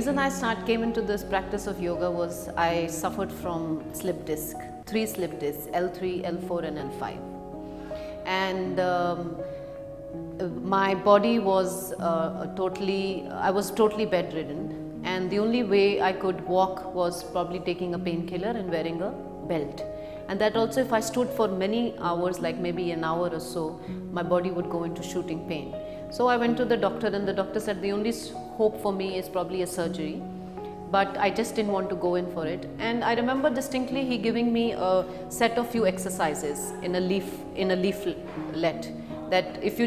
reason I came into this practice of yoga was I suffered from slip disc, 3 slip discs, L3, L4 and L5. And my body was I was totally bedridden, and the only way I could walk was probably taking a painkiller and wearing a belt. And that also, if I stood for many hours, like maybe an hour or so, my body would go into shooting pain. So I went to the doctor, and the doctor said the only hope for me is probably a surgery, but I just didn't want to go in for it. And I remember distinctly he giving me a set of few exercises in a leaflet, that if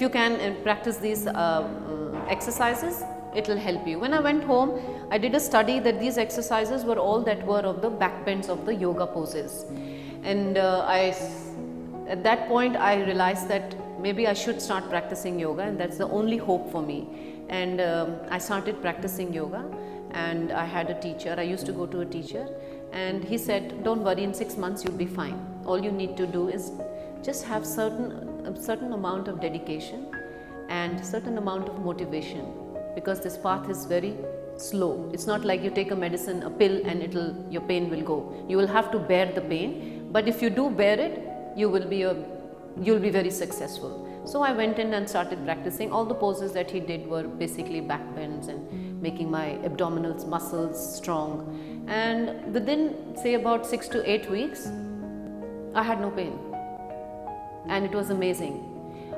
you can practice these exercises, it will help you. When I went home, I did a study that these exercises were all that were of the back bends of the yoga poses. And at that point I realized that maybe I should start practicing yoga, and that's the only hope for me. And I started practicing yoga, and I had a teacher. I used to go to a teacher, and he said, don't worry, in 6 months you'll be fine. All you need to do is just have a certain amount of dedication and certain amount of motivation, because this path is very slow. It's not like you take a medicine, a pill, and your pain will go. You will have to bear the pain, but if you do bear it, you'll be very successful. So I went in and started practicing. All the poses that he did were basically back bends and making my abdominal muscles strong. And within, say, about 6 to 8 weeks, I had no pain, and it was amazing.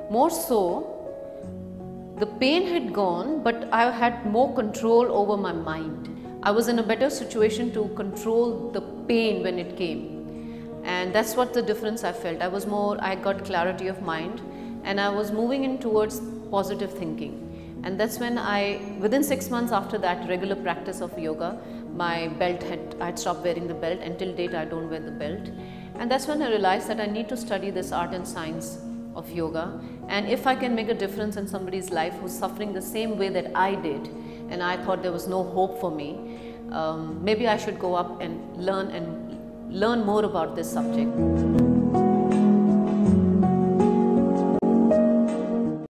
More so, the pain had gone, but I had more control over my mind. I was in a better situation to control the pain when it came. And that's what the difference I felt. I got clarity of mind, and I was moving in towards positive thinking. And that's when within 6 months after that regular practice of yoga, my belt I had stopped wearing the belt. Until date, I don't wear the belt. And that's when I realized that I need to study this art and science of yoga. And if I can make a difference in somebody's life who's suffering the same way that I did, and I thought there was no hope for me, maybe I should go up and learn more about this subject.